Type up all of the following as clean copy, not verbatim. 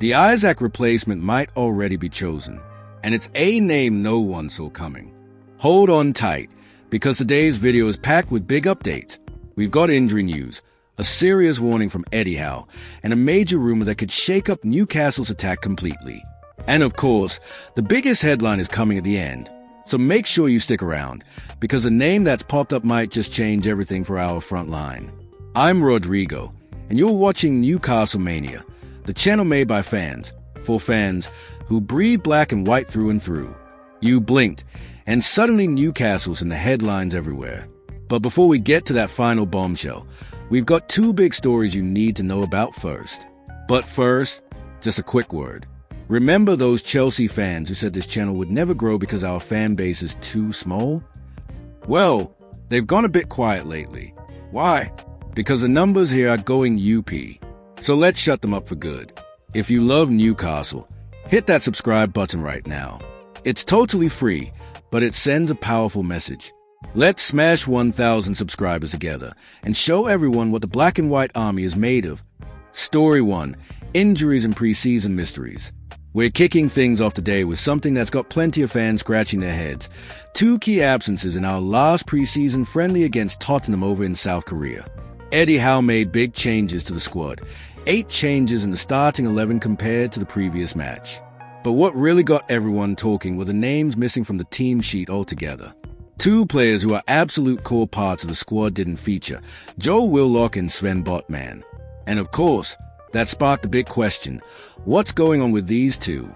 The Isaac replacement might already be chosen, and it's a name no one saw coming. Hold on tight, because today's video is packed with big updates. We've got injury news, a serious warning from Eddie Howe, and a major rumor that could shake up Newcastle's attack completely. And of course, the biggest headline is coming at the end, so make sure you stick around, because a name that's popped up might just change everything for our front line. I'm Rodrigo, and you're watching Newcastle Mania, the channel made by fans, for fans who breathe black and white through and through. You blinked, and suddenly Newcastle's in the headlines everywhere. But before we get to that final bombshell, we've got two big stories you need to know about first. But first, just a quick word. Remember those Chelsea fans who said this channel would never grow because our fan base is too small? Well, they've gone a bit quiet lately. Why? Because the numbers here are going UP. So let's shut them up for good. If you love Newcastle, hit that subscribe button right now. It's totally free, but it sends a powerful message. Let's smash 1,000 subscribers together and show everyone what the black and white army is made of. Story 1. Injuries and preseason mysteries. We're kicking things off today with something that's got plenty of fans scratching their heads. Two key absences in our last preseason friendly against Tottenham over in South Korea. Eddie Howe made big changes to the squad. 8 changes in the starting 11 compared to the previous match. But what really got everyone talking were the names missing from the team sheet altogether. 2 players who are absolute core parts of the squad didn't feature, Joe Willock and Sven Botman. And of course, that sparked a big question. What's going on with these two?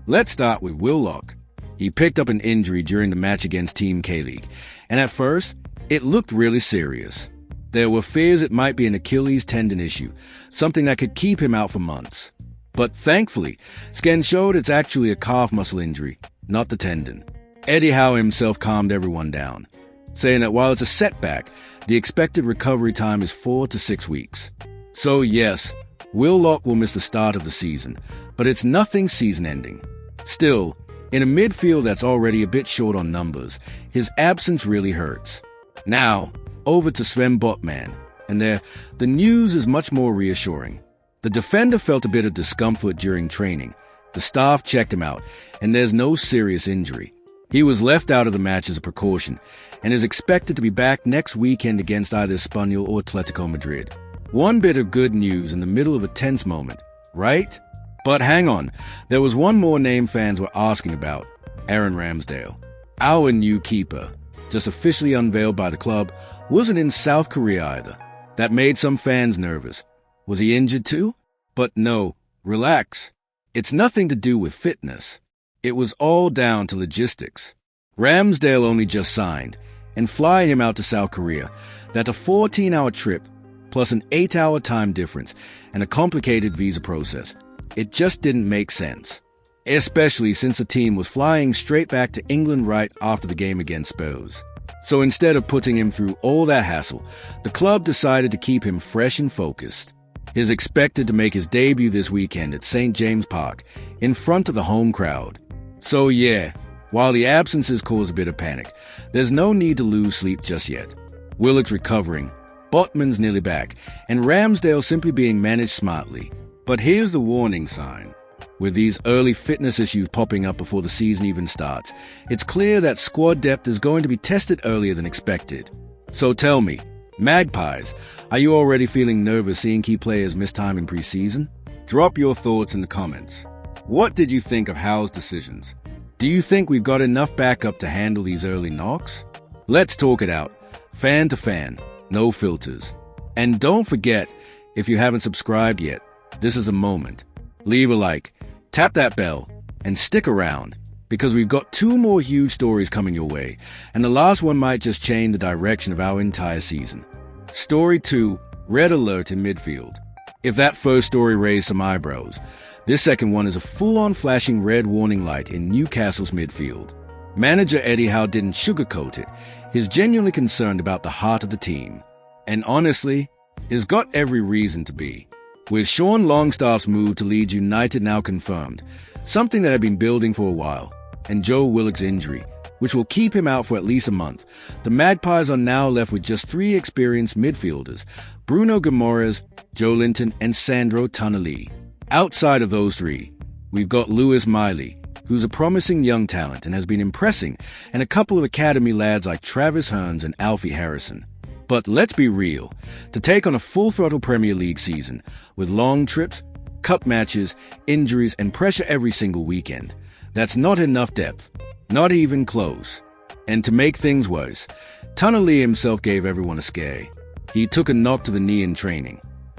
Let's start with Willock. He picked up an injury during the match against Team K-League, and at first, it looked really serious. There were fears it might be an Achilles tendon issue, something that could keep him out for months. But thankfully, scans showed it's actually a calf muscle injury, not the tendon. Eddie Howe himself calmed everyone down, saying that while it's a setback, the expected recovery time is 4 to 6 weeks. So yes, Willock will miss the start of the season, but it's nothing season-ending. Still, in a midfield that's already a bit short on numbers, his absence really hurts. Now, over to Sven Botman, and the news is much more reassuring. The defender felt a bit of discomfort during training. The staff checked him out, and there's no serious injury. He was left out of the match as a precaution, and is expected to be back next weekend against either Espanyol or Atletico Madrid. One bit of good news in the middle of a tense moment, right? But hang on, there was one more name fans were asking about, Aaron Ramsdale. Our new keeper, just officially unveiled by the club, wasn't in South Korea either. That made some fans nervous. Was he injured too? But no, relax. It's nothing to do with fitness. It was all down to logistics. Ramsdale only just signed, and flying him out to South Korea, that's a 14-hour trip, plus an 8-hour time difference, and a complicated visa process. It just didn't make sense. Especially since the team was flying straight back to England right after the game against Spurs. So instead of putting him through all that hassle, the club decided to keep him fresh and focused. He's expected to make his debut this weekend at St. James Park, in front of the home crowd. So yeah, while the absences cause a bit of panic, there's no need to lose sleep just yet. Willock's recovering, Botman's nearly back, and Ramsdale simply being managed smartly. But here's the warning sign. With these early fitness issues popping up before the season even starts, it's clear that squad depth is going to be tested earlier than expected. So tell me, Magpies, are you already feeling nervous seeing key players miss time in preseason? Drop your thoughts in the comments. What did you think of Howe's decisions? Do you think we've got enough backup to handle these early knocks? Let's talk it out, fan to fan, no filters. And don't forget, if you haven't subscribed yet, this is a moment. Leave a like, tap that bell, and stick around, because we've got 2 more huge stories coming your way, and the last one might just change the direction of our entire season. Story 2, red alert in midfield. If that first story raised some eyebrows, this second one is a full-on flashing red warning light in Newcastle's midfield. Manager Eddie Howe didn't sugarcoat it. He's genuinely concerned about the heart of the team. And honestly, he's got every reason to be. With Sean Longstaff's move to Leeds United now confirmed, something that had been building for a while, and Joe Willock's injury, which will keep him out for at least a month, the Magpies are now left with just 3 experienced midfielders, Bruno Guimaraes, Joe Linton, and Sandro Tonali. Outside of those three, we've got Lewis Miley, who's a promising young talent and has been impressing, and a couple of academy lads like Travis Hearns and Alfie Harrison. But let's be real, to take on a full-throttle Premier League season, with long trips, cup matches, injuries, and pressure every single weekend, that's not enough depth, not even close. And to make things worse, Tonali himself gave everyone a scare. He took a knock to the knee in training,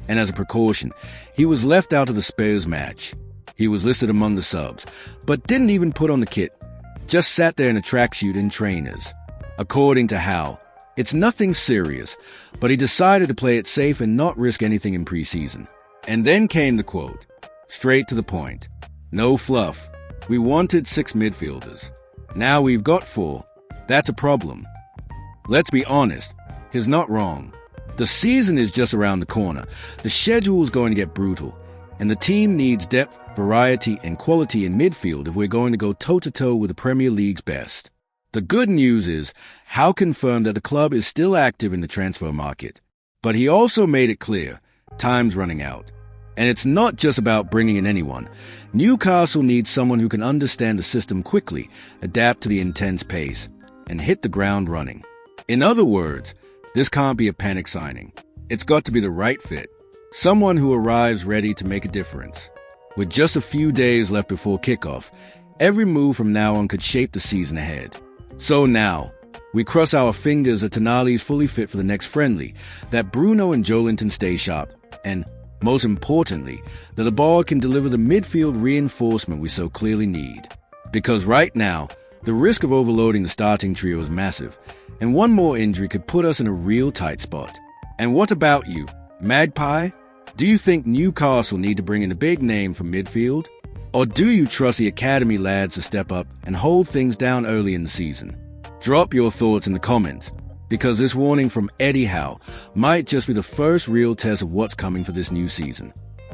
and as a precaution, he was left out of the Spurs match. He was listed among the subs, but didn't even put on the kit, just sat there in a tracksuit and trainers. According to Howe, it's nothing serious, but he decided to play it safe and not risk anything in preseason. And then came the quote, straight to the point. No fluff. We wanted 6 midfielders. Now we've got 4. That's a problem. Let's be honest, he's not wrong. The season is just around the corner. The schedule is going to get brutal, and the team needs depth, variety, and quality in midfield if we're going to go toe-to-toe with the Premier League's best. The good news is, Howe confirmed that the club is still active in the transfer market, but he also made it clear, time's running out. And it's not just about bringing in anyone. Newcastle needs someone who can understand the system quickly, adapt to the intense pace, and hit the ground running. In other words, this can't be a panic signing. It's got to be the right fit. Someone who arrives ready to make a difference. With just a few days left before kickoff, every move from now on could shape the season ahead. So now, we cross our fingers that Tonali's fully fit for the next friendly, that Bruno and Joelinton stay sharp, and, most importantly, that the ball can deliver the midfield reinforcement we so clearly need. Because right now, the risk of overloading the starting trio is massive, and one more injury could put us in a real tight spot. And what about you, Magpie? Do you think Newcastle need to bring in a big name for midfield? Or do you trust the academy lads to step up and hold things down early in the season? Drop your thoughts in the comments, because this warning from Eddie Howe might just be the first real test of what's coming for this new season.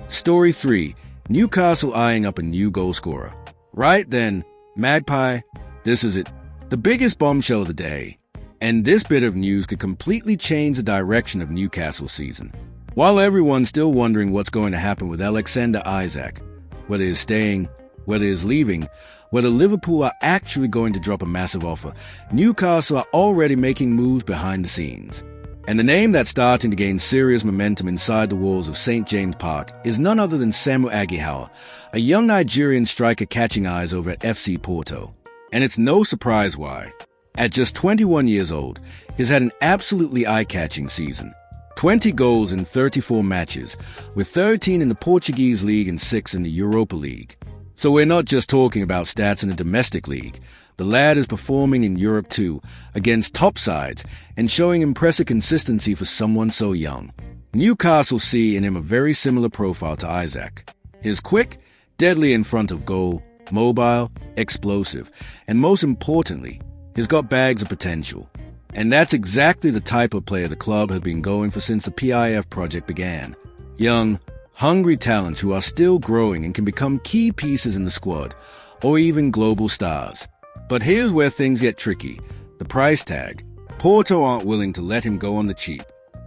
Story 3. Newcastle eyeing up a new goal scorer. Right then, Magpie, this is it. The biggest bombshell of the day. And this bit of news could completely change the direction of Newcastle's season. While everyone's still wondering what's going to happen with Alexander Isak, whether he's staying, whether he's leaving, whether Liverpool are actually going to drop a massive offer, Newcastle are already making moves behind the scenes. And the name that's starting to gain serious momentum inside the walls of St. James Park is none other than Samuel Aguilar, a young Nigerian striker catching eyes over at FC Porto. And it's no surprise why. At just 21 years old, he's had an absolutely eye-catching season. 20 goals in 34 matches, with 13 in the Portuguese league and 6 in the Europa League. So we're not just talking about stats in the domestic league. The lad is performing in Europe too, against top sides, and showing impressive consistency for someone so young. Newcastle see in him a very similar profile to Isak. He's quick, deadly in front of goal, mobile, explosive, and most importantly, he's got bags of potential. And that's exactly the type of player the club has been going for since the PIF project began. Young, hungry talents who are still growing and can become key pieces in the squad, or even global stars. But here's where things get tricky. The price tag. Porto aren't willing to let him go on the cheap.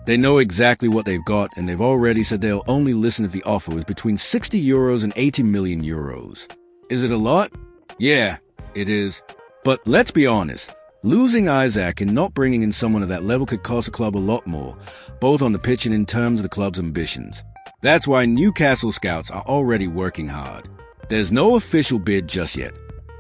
They know exactly what they've got, and they've already said they'll only listen if the offer is between €60 and €80 million. Is it a lot? Yeah, it is. But let's be honest. Losing Isak and not bringing in someone of that level could cost the club a lot more, both on the pitch and in terms of the club's ambitions. That's why Newcastle scouts are already working hard. There's no official bid just yet,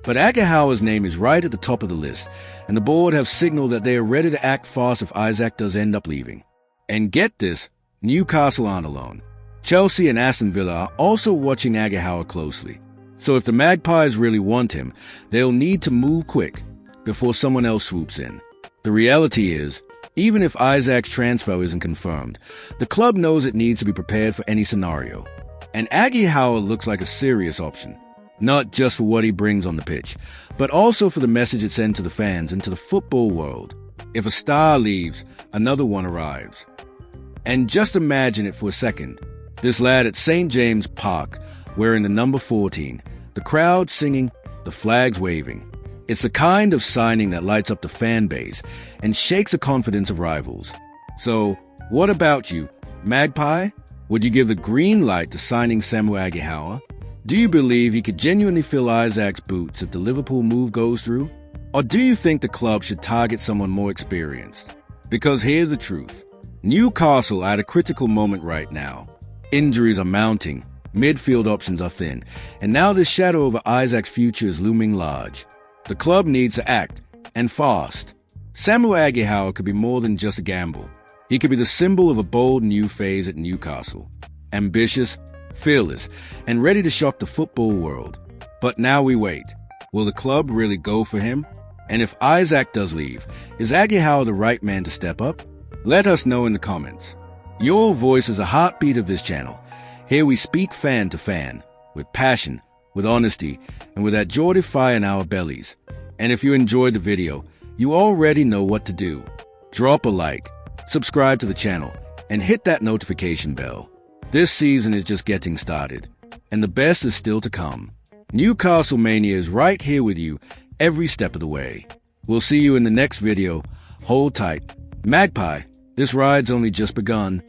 but Aguilar's name is right at the top of the list, and the board have signaled that they are ready to act fast if Isak does end up leaving. And get this, Newcastle aren't alone. Chelsea and Aston Villa are also watching Aguilar closely. So if the Magpies really want him, they'll need to move quick before someone else swoops in. The reality is, even if Isak's transfer isn't confirmed, the club knows it needs to be prepared for any scenario. And Aguilar looks like a serious option, not just for what he brings on the pitch, but also for the message it sends to the fans and to the football world. If a star leaves, another one arrives. And just imagine it for a second. This lad at St. James Park, wearing the number 14, the crowd singing, the flags waving. It's the kind of signing that lights up the fan base and shakes the confidence of rivals. So, what about you, Magpie? Would you give the green light to signing Samuel Howe? Do you believe he could genuinely fill Isaac's boots if the Liverpool move goes through? Or do you think the club should target someone more experienced? Because here's the truth. Newcastle are at a critical moment right now. Injuries are mounting, midfield options are thin, and now the shadow over Isaac's future is looming large. The club needs to act, and fast. Samuel Howe could be more than just a gamble. He could be the symbol of a bold new phase at Newcastle. Ambitious, fearless, and ready to shock the football world. But now we wait. Will the club really go for him? And if Isaac does leave, is Howe the right man to step up? Let us know in the comments. Your voice is a heartbeat of this channel. Here we speak fan to fan, with passion, with honesty, and with that joy to fire in our bellies. And if you enjoyed the video, you already know what to do. Drop a like, subscribe to the channel, and hit that notification bell. This season is just getting started, and the best is still to come. Newcastle Mania is right here with you every step of the way. We'll see you in the next video. Hold tight. Magpie, this ride's only just begun.